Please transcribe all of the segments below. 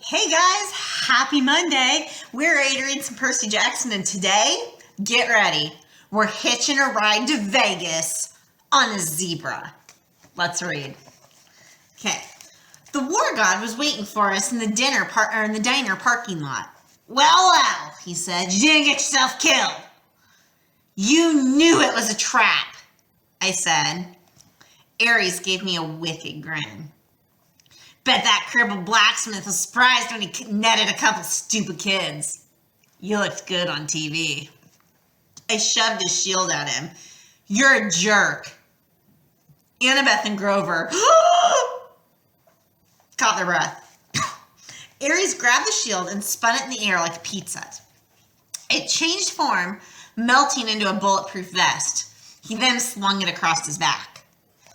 Hey guys, happy Monday. We're Adrian and Percy Jackson, and today, get ready. We're hitching a ride to Vegas on a zebra. Let's read. Okay. The war god was waiting for us in the diner parking lot. Well, he said, you didn't get yourself killed. You knew it was a trap, I said. Ares gave me a wicked grin. Bet that crippled blacksmith was surprised when he netted a couple stupid kids. You looked good on TV. I shoved his shield at him. You're a jerk. Annabeth and Grover caught their breath. Ares grabbed the shield and spun it in the air like a pizza. It changed form, melting into a bulletproof vest. He then slung it across his back.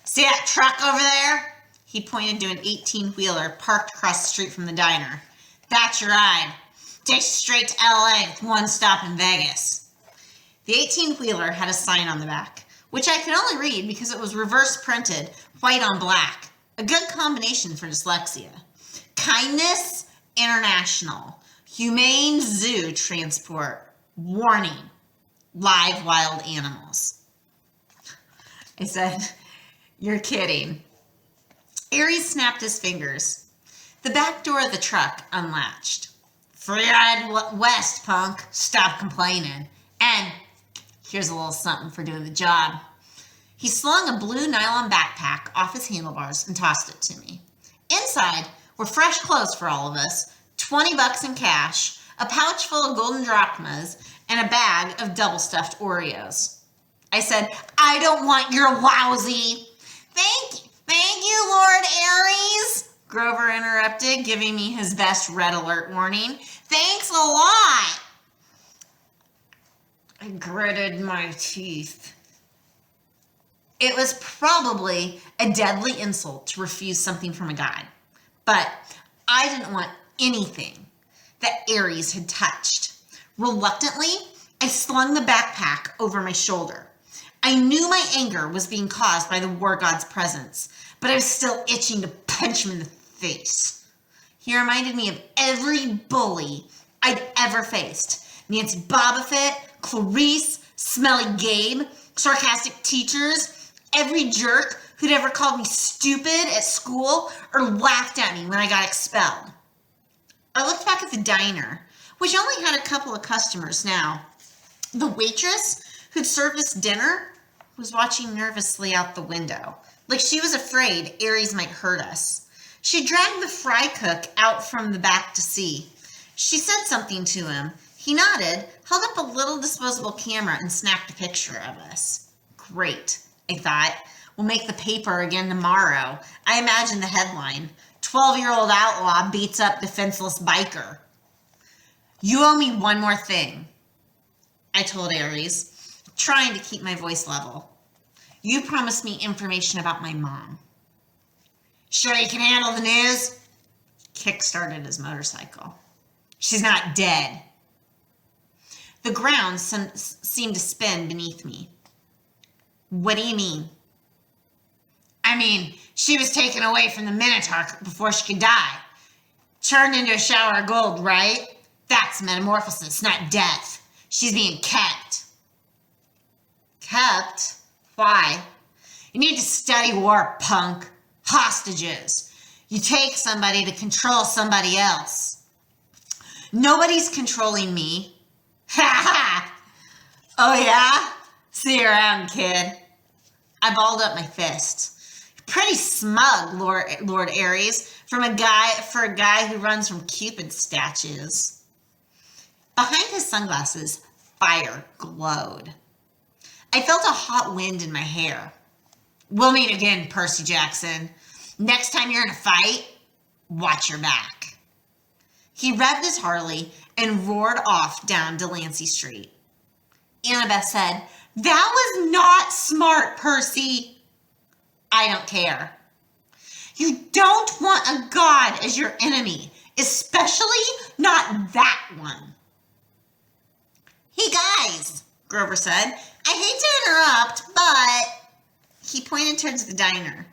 See that truck over there? He pointed to an 18-wheeler parked across the street from the diner. That's your ride. Takes you straight to LA with one stop in Vegas. The 18-wheeler had a sign on the back, which I could only read because it was reverse printed, white on black. A good combination for dyslexia. Kindness International. Humane Zoo Transport. Warning. Live wild animals. I said, you're kidding. Ares snapped his fingers. The back door of the truck unlatched. Free ride west, punk. Stop complaining. And here's a little something for doing the job. He slung a blue nylon backpack off his handlebars and tossed it to me. Inside were fresh clothes for all of us, $20 in cash, a pouch full of golden drachmas, and a bag of double-stuffed Oreos. I said, I don't want your lousy. Thank you, Lord Ares, Grover interrupted, giving me his best red alert warning. Thanks a lot. I gritted my teeth. It was probably a deadly insult to refuse something from a guy, but I didn't want anything that Ares had touched. Reluctantly, I slung the backpack over my shoulder. I knew my anger was being caused by the war god's presence, but I was still itching to punch him in the face. He reminded me of every bully I'd ever faced. Nancy Bobofit, Clarice, Smelly Gabe, sarcastic teachers, every jerk who'd ever called me stupid at school or laughed at me when I got expelled. I looked back at the diner, which only had a couple of customers now. The waitress who'd served us dinner was watching nervously out the window, like she was afraid Ares might hurt us. She dragged the fry cook out from the back to see. She said something to him. He nodded, held up a little disposable camera, and snapped a picture of us. Great, I thought. We'll make the paper again tomorrow. I imagined the headline, 12-year-old outlaw beats up defenseless biker. You owe me one more thing, I told Ares, trying to keep my voice level. You promised me information about my mom. Sure you can handle the news? Kick-started his motorcycle. She's not dead. The ground seemed to spin beneath me. What do you mean? I mean, she was taken away from the Minotaur before she could die. Turned into a shower of gold, right? That's metamorphosis, not death. She's being kept. Kept? Why? You need to study war, punk. Hostages. You take somebody to control somebody else. Nobody's controlling me. Ha ha! Oh yeah? See you around, kid. I balled up my fist. Pretty smug, Lord Ares, for a guy who runs from Cupid statues. Behind his sunglasses, fire glowed. I felt a hot wind in my hair. We'll meet again, Percy Jackson. Next time you're in a fight, watch your back. He revved his Harley and roared off down Delancey Street. Annabeth said, that was not smart, Percy. I don't care. You don't want a god as your enemy, especially not that one. Hey guys, Grover said. I hate to interrupt, but... He pointed towards the diner.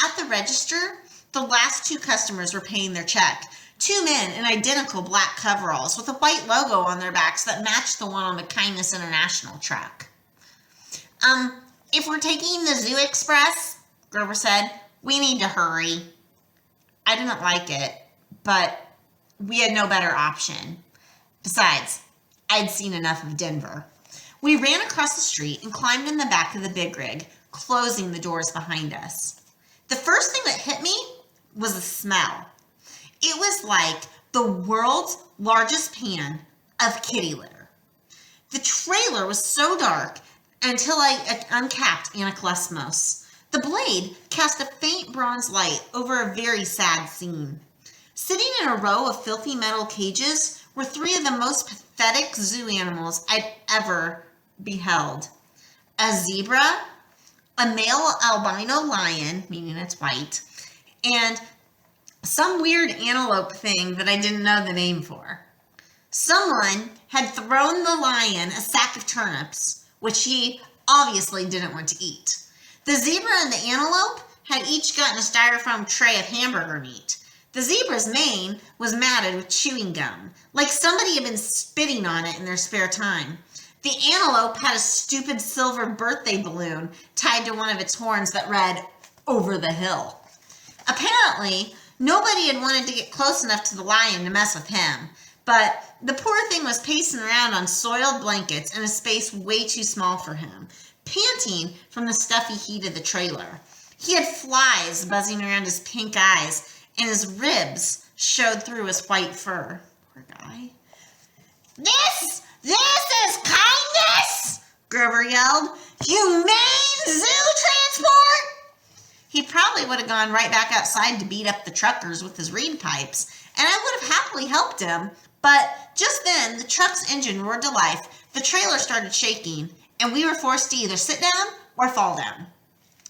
At the register, the last two customers were paying their check. Two men in identical black coveralls with a white logo on their backs that matched the one on the Kindness International truck. If we're taking the Zoo Express, Grover said, we need to hurry. I didn't like it, but we had no better option. Besides, I'd seen enough of Denver. We ran across the street and climbed in the back of the big rig, closing the doors behind us. The first thing that hit me was the smell. It was like the world's largest pan of kitty litter. The trailer was so dark until I uncapped Anaclesmos. The blade cast a faint bronze light over a very sad scene. Sitting in a row of filthy metal cages were three of the most pathetic zoo animals I'd ever beheld. A zebra, a male albino lion, meaning it's white, and some weird antelope thing that I didn't know the name for. Someone had thrown the lion a sack of turnips, which he obviously didn't want to eat. The zebra and the antelope had each gotten a styrofoam tray of hamburger meat. The zebra's mane was matted with chewing gum, like somebody had been spitting on it in their spare time. The antelope had a stupid silver birthday balloon tied to one of its horns that read, "Over the hill." Apparently, nobody had wanted to get close enough to the lion to mess with him, but the poor thing was pacing around on soiled blankets in a space way too small for him, panting from the stuffy heat of the trailer. He had flies buzzing around his pink eyes, and his ribs showed through his white fur. Poor guy. This is kindness! Grover yelled. Humane zoo transport! He probably would have gone right back outside to beat up the truckers with his reed pipes, and I would have happily helped him, but just then the truck's engine roared to life, the trailer started shaking, and we were forced to either sit down or fall down.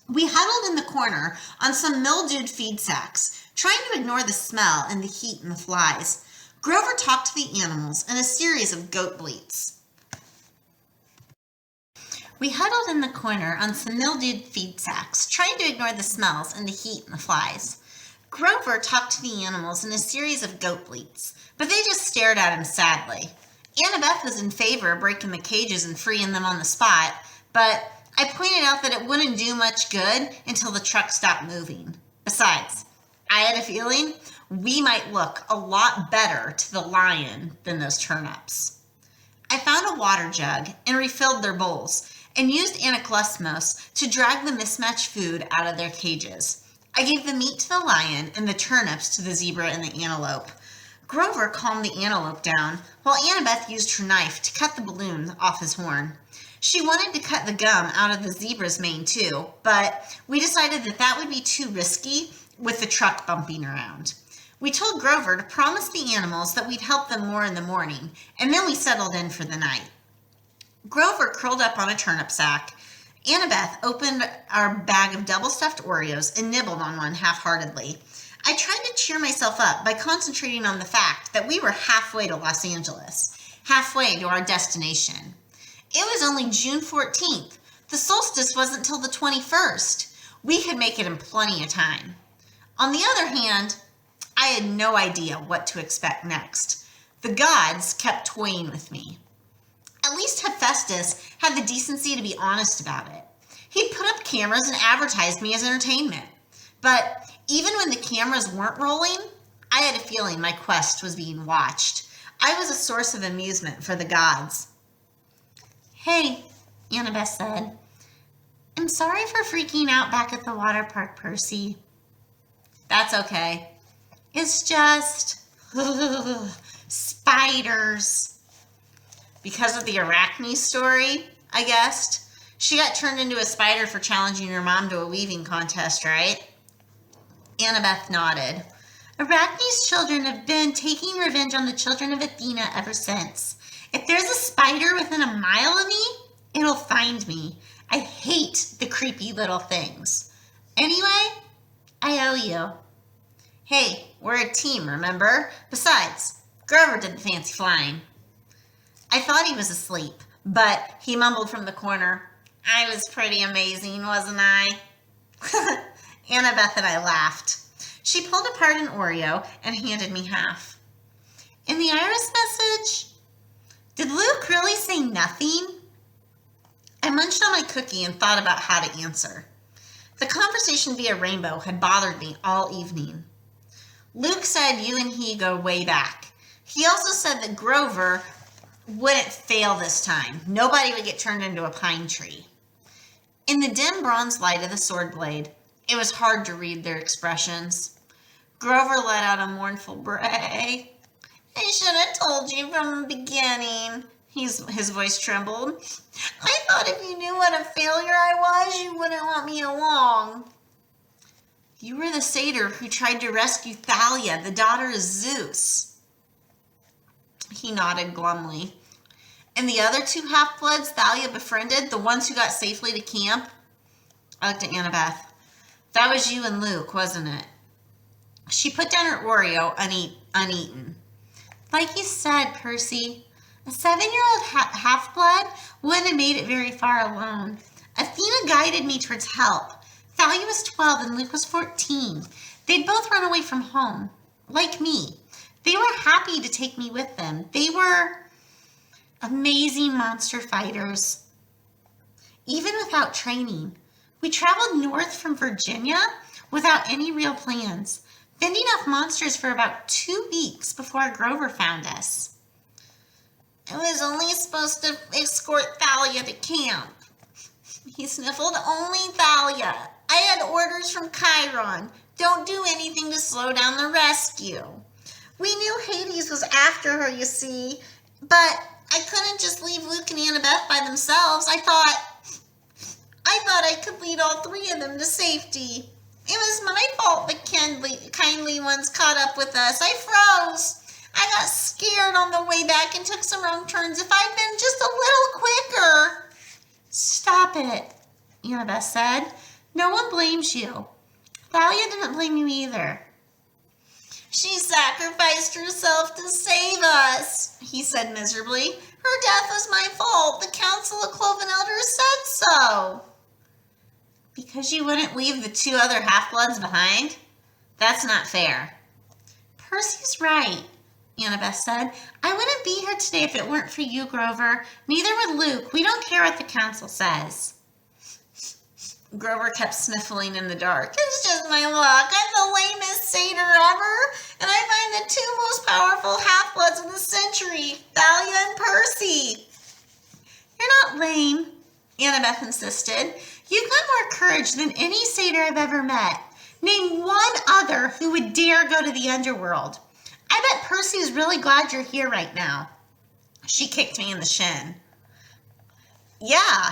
We huddled in the corner on some mildewed feed sacks, trying to ignore the smell and the heat and the flies. Grover talked to the animals in a series of goat bleats. We huddled in the corner on some mildewed feed sacks, trying to ignore the smells and the heat and the flies. Grover talked to the animals in a series of goat bleats, but they just stared at him sadly. Annabeth was in favor of breaking the cages and freeing them on the spot, but I pointed out that it wouldn't do much good until the truck stopped moving. Besides, I had a feeling we might look a lot better to the lion than those turnips. I found a water jug and refilled their bowls, and used Anaclesmos to drag the mismatched food out of their cages. I gave the meat to the lion and the turnips to the zebra and the antelope. Grover calmed the antelope down, while Annabeth used her knife to cut the balloon off his horn. She wanted to cut the gum out of the zebra's mane too, but we decided that would be too risky with the truck bumping around. We told Grover to promise the animals that we'd help them more in the morning, and then we settled in for the night. Grover curled up on a turnip sack. Annabeth opened our bag of double-stuffed Oreos and nibbled on one half-heartedly. I tried to cheer myself up by concentrating on the fact that we were halfway to Los Angeles, halfway to our destination. It was only June 14th. The solstice wasn't till the 21st. We could make it in plenty of time. On the other hand, I had no idea what to expect next. The gods kept toying with me. At least Hephaestus had the decency to be honest about it. He put up cameras and advertised me as entertainment. But even when the cameras weren't rolling, I had a feeling my quest was being watched. I was a source of amusement for the gods. "Hey," Annabeth said. "I'm sorry for freaking out back at the water park, Percy." "That's okay. It's just spiders." Because of the arachne story, I guessed. She got turned into a spider for challenging her mom to a weaving contest, right? Annabeth nodded. "Arachne's children have been taking revenge on the children of Athena ever since. If there's a spider within a mile of me, it'll find me. I hate the creepy little things. Anyway, I owe you." "Hey, we're a team, remember? Besides, Grover did the fancy flying." I thought he was asleep, but he mumbled from the corner, "I was pretty amazing, wasn't I?" Annabeth and I laughed. She pulled apart an Oreo and handed me half. In the iris message, did Luke really say nothing? I munched on my cookie and thought about how to answer. The conversation via Rainbow had bothered me all evening. Luke said you and he go way back. He also said that Grover wouldn't fail this time. Nobody would get turned into a pine tree. In the dim bronze light of the sword blade, it was hard to read their expressions. Grover let out a mournful bray. I should have told you from the beginning. His voice trembled. I thought if you knew what a failure I was, you wouldn't want me along. You were the satyr who tried to rescue Thalia, the daughter of Zeus. He nodded glumly. And the other two half-bloods Thalia befriended, the ones who got safely to camp? I looked at Annabeth. That was you and Luke, wasn't it? She put down her Oreo uneaten. Like you said, Percy, a 7-year-old half-blood wouldn't have made it very far alone. Athena guided me towards help. Thalia was 12 and Luke was 14. They'd both run away from home, like me. They were happy to take me with them. They were amazing monster fighters. Even without training, we traveled north from Virginia without any real plans, fending off monsters for about 2 weeks before Grover found us. I was only supposed to escort Thalia to camp. He sniffled. Only Thalia. I had orders from Chiron. Don't do anything to slow down the rescue. We knew Hades was after her, you see, but I couldn't just leave Luke and Annabeth by themselves. I thought I could lead all 3 of them to safety. It was my fault the kindly ones caught up with us. I froze. I got scared on the way back and took some wrong turns. If I'd been just a little quicker. Stop it, Annabeth said. No one blames you. Thalia didn't blame you either. She sacrificed herself to save us, he said miserably. Her death was my fault. The Council of Cloven Elders said so. Because you wouldn't leave the 2 other half-bloods behind? That's not fair. Percy's right, Annabeth said. I wouldn't be here today if it weren't for you, Grover. Neither would Luke. We don't care what the council says. Grover kept sniffling in the dark. It's just my luck. I'm the lamest satyr ever, and I find the 2 most powerful half-bloods of the century, Thalia and Percy. You're not lame, Annabeth insisted. You've got more courage than any satyr I've ever met. Name one other who would dare go to the underworld. I bet Percy's really glad you're here right now. She kicked me in the shin. Yeah,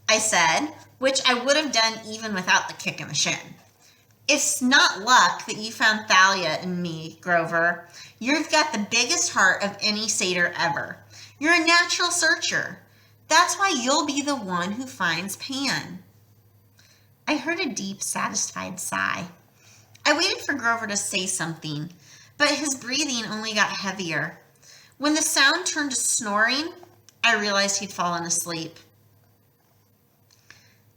I said, which I would have done even without the kick in the shin. It's not luck that you found Thalia and me, Grover. You've got the biggest heart of any satyr ever. You're a natural searcher. That's why you'll be the one who finds Pan. I heard a deep, satisfied sigh. I waited for Grover to say something, but his breathing only got heavier. When the sound turned to snoring, I realized he'd fallen asleep.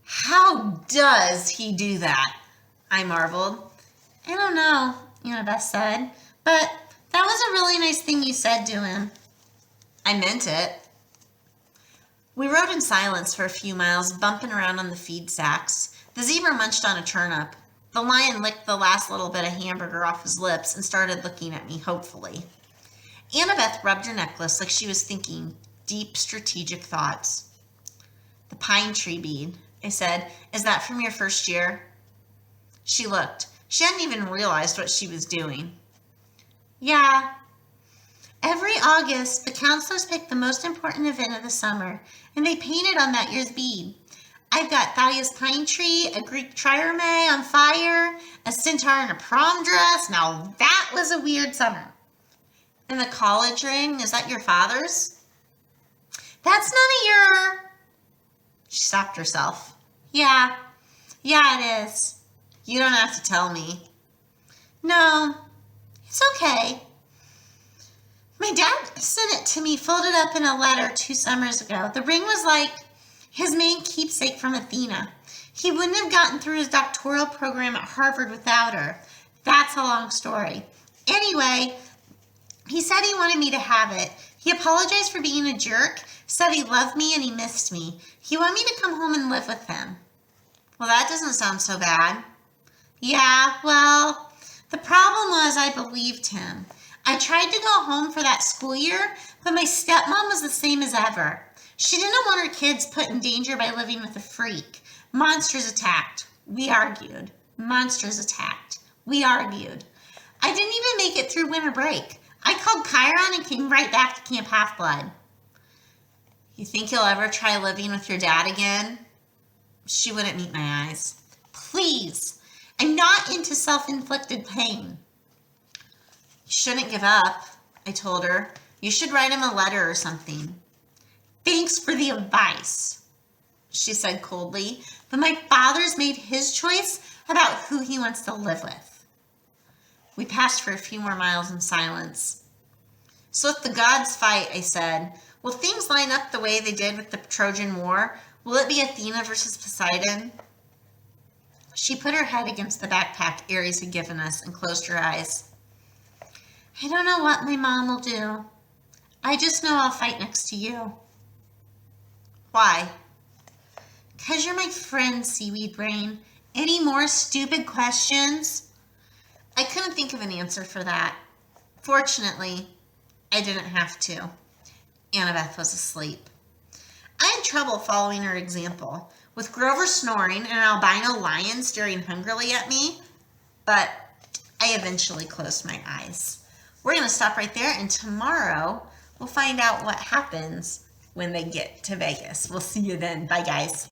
How does he do that? I marveled. I don't know, Annabeth said, but that was a really nice thing you said to him. I meant it. We rode in silence for a few miles, bumping around on the feed sacks. The zebra munched on a turnip. The lion licked the last little bit of hamburger off his lips and started looking at me hopefully. Annabeth rubbed her necklace like she was thinking deep strategic thoughts. The pine tree bead, I said. Is that from your first year? She looked. She hadn't even realized what she was doing. Yeah. Every August, the counselors pick the most important event of the summer, and they paint it on that year's bead. I've got Thalia's pine tree, a Greek trireme on fire, a centaur in a prom dress. Now that was a weird summer. And the college ring, is that your father's? That's none of your... She stopped herself. Yeah, it is. You don't have to tell me. No, it's okay. My dad sent it to me folded up in a letter 2 summers ago. The ring was like his main keepsake from Athena. He wouldn't have gotten through his doctoral program at Harvard without her. That's a long story. Anyway, he said he wanted me to have it. He apologized for being a jerk, said he loved me and he missed me. He wanted me to come home and live with him. Well, that doesn't sound so bad. Yeah, well, the problem was I believed him. I tried to go home for that school year, but my stepmom was the same as ever. She didn't want her kids put in danger by living with a freak. Monsters attacked. We argued. Monsters attacked. We argued. I didn't even make it through winter break. I called Chiron and came right back to Camp Half-Blood. You think you'll ever try living with your dad again? She wouldn't meet my eyes. Please, I'm not into self-inflicted pain. You shouldn't give up, I told her. You should write him a letter or something. Thanks for the advice, she said coldly, but my father's made his choice about who he wants to live with. We passed for a few more miles in silence. So if the gods fight, I said, will things line up the way they did with the Trojan War? Will it be Athena versus Poseidon? She put her head against the backpack Ares had given us and closed her eyes. I don't know what my mom will do. I just know I'll fight next to you. Why? 'Cause you're my friend, Seaweed Brain. Any more stupid questions? I couldn't think of an answer for that. Fortunately, I didn't have to. Annabeth was asleep. I had trouble following her example, with Grover snoring and an albino lion staring hungrily at me, but I eventually closed my eyes. We're going to stop right there, and tomorrow we'll find out what happens when they get to Vegas. We'll see you then. Bye, guys.